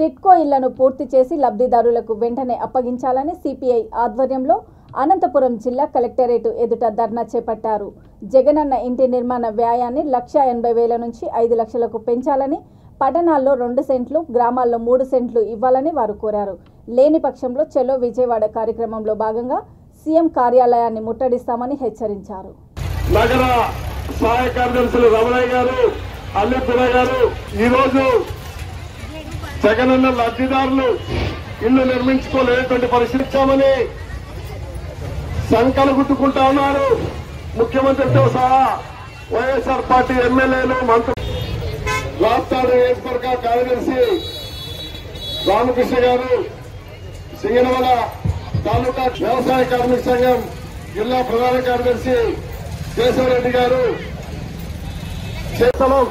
టిట్కో ఇళ్లను పూర్తి చేసి లబ్ధిదారులకు వెంటనే అప్పగించాలని సిపిఐ ఆధ్వర్యంలో అనంతపురం జిల్లా కలెక్టరేట్ ఎదుట ధర్నా చేపట్టారు. జగనన్న ఇంటి నిర్మాణ వ్యయాన్ని 1,80,000 నుంచి 5 లక్షలకు పెంచాలని, పట్టణాల్లో 2 సెంట్లు, గ్రామాల్లో 3 సెంట్లు ఇవ్వాలని వారు కోరారు. లేని పక్షంలో చెలో విజయవాడ కార్యక్రమంలో భాగంగా సీఎం కార్యాలయాన్ని ముట్టడిస్తామని హెచ్చరించారు. నగర సహాయ కార్యదర్శులు రమణయ్య గారు, అల్లిపుర గారు ఈరోజు జగనన్న లబ్ధిదారులు ఇల్లు నిర్మించుకోలేనటువంటి పరిశీలించామని సంకలు గుట్టుకుంటా ఉన్నారు. ముఖ్యమంత్రితో సహా వైఎస్ఆర్ పార్టీ ఎమ్మెల్యేలు, మంత్రులు, రాష్ట్ర నియోజకవర్గ కార్యదర్శి రామకృష్ణ గారు, సింగనమల తాలూకా వ్యవసాయ కార్మిక సంఘం జిల్లా ప్రధాన కార్యదర్శి కేశవరెడ్డి గారు, స్థలం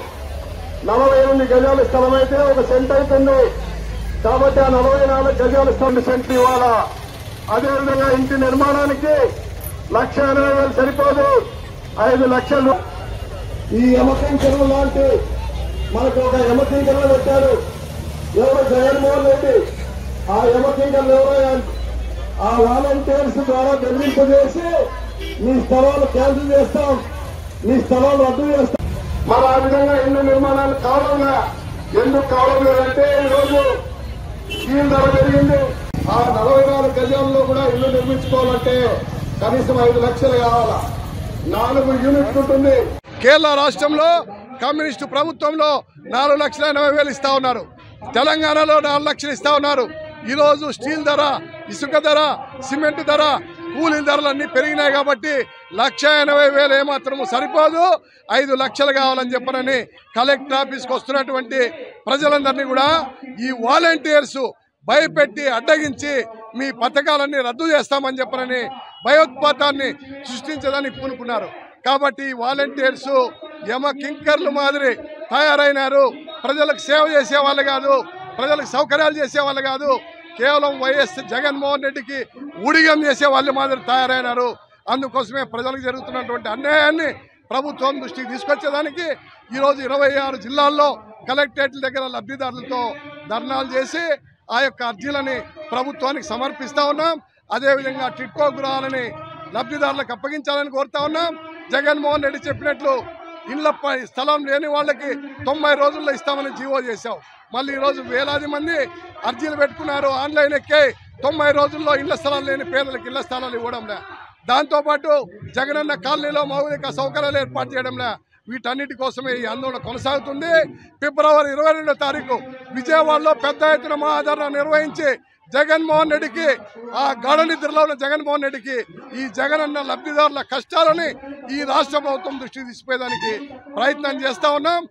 48 గజాల స్థలం అయితే 1 సెంట్ అవుతుంది కాబట్టి ఆ 44 గజాల స్థలం సెంట్లు ఇవ్వాలా. అదేవిధంగా ఇంటి నిర్మాణానికి 1,80,000 సరిపోదు, 5 లక్షలు. ఈ యమకం చెరువు లాంటి మనకు ఒక యమకింకర్లు పెట్టారు. ఎవరు జగన్మోహన్ రెడ్డి. ఆ యమకింకర్లు ఎవరో ఆ వాలంటీర్స్ ద్వారా బెదిరింపు చేసి మీ స్థలాలు క్యాన్సిల్ చేస్తాం, మీ స్థలాలు రద్దు చేస్తాం. మరి ఆ విధంగా ఇల్లు నిర్మాణాలు కావాలా? ఎందుకు కావడం లేదంటే ఈరోజు స్టీల్ ధర పెరిగింది. ఆ 44 గజాల్లో కూడా ఇల్లు నిర్మించుకోవాలంటే కనీసం 5 లక్షలు కావాలా. 4 యూనిట్లు ఉంటుంది. కేరళ రాష్ట్రంలో కమ్యూనిస్టు ప్రభుత్వంలో 4,80,000 ఇస్తా ఉన్నారు. తెలంగాణలో 4 లక్షలు ఇస్తా ఉన్నారు. ఈరోజు స్టీల్ ధర, ఇసుక ధర, సిమెంట్ ధర, కూలీల ధరలన్నీ పెరిగినాయి కాబట్టి 1,80,000 ఏమాత్రము సరిపోదు, 5 లక్షలు కావాలని చెప్పనని కలెక్టర్ ఆఫీస్కి వస్తున్నటువంటి ప్రజలందరినీ కూడా ఈ వాలంటీర్స్ భయపెట్టి అడ్డగించి మీ పథకాలన్నీ రద్దు చేస్తామని చెప్పనని భయోత్పాతాన్ని సృష్టించదని పూనుకున్నారు. కాబట్టి ఈ వాలంటీర్స్ యమ కింకర్లు మాదిరి తయారైనారు. ప్రజలకు సేవ చేసేవాళ్ళు కాదు, ప్రజలకు సౌకర్యాలు చేసేవాళ్ళు కాదు, కేవలం వైఎస్ జగన్మోహన్ రెడ్డికి ఊడిగం చేసే వాళ్ళు మాదిరి తయారైనారు. అందుకోసమే ప్రజలకు జరుగుతున్నటువంటి అన్యాయాన్ని ప్రభుత్వం దృష్టికి తీసుకొచ్చేదానికి ఈరోజు 26 జిల్లాల్లో కలెక్టరేట్ల దగ్గర లబ్ధిదారులతో ధర్నాలు చేసి ఆ యొక్క అర్జీలని ప్రభుత్వానికి సమర్పిస్తా ఉన్నాం. అదేవిధంగా టిట్కో గృహాలని లబ్ధిదారులకు అప్పగించాలని కోరుతా ఉన్నాం. జగన్మోహన్ రెడ్డి చెప్పినట్లు ఇళ్లపై స్థలం లేని వాళ్ళకి 90 రోజుల్లో ఇస్తామని జీవో చేశాం. మళ్ళీ ఈరోజు వేలాది మంది అర్జీలు పెట్టుకున్నారు. ఆన్లైన్ ఎక్కే 90 రోజుల్లో ఇళ్ల స్థలాలు లేని పేదలకు ఇళ్ల స్థలాలు ఇవ్వడంలే. దాంతోపాటు జగనన్న కాలనీలో మౌలిక సౌకర్యాలు ఏర్పాటు చేయడంలే. వీటన్నిటి కోసమే ఈ ఆందోళన కొనసాగుతుంది. ఫిబ్రవరి 22వ తారీఖు విజయవాడలో పెద్ద ఎత్తున మహాధరణ నిర్వహించి జగన్మోహన్ రెడ్డికి, ఆ గాఢ నిద్రలో ఉన్న జగన్మోహన్ రెడ్డికి ఈ జగనన్న లబ్ధిదారుల కష్టాలని ఈ రాష్ట్ర ప్రభుత్వం దృష్టికి తీసుకుపోయేదానికి ప్రయత్నం చేస్తా ఉన్నాం.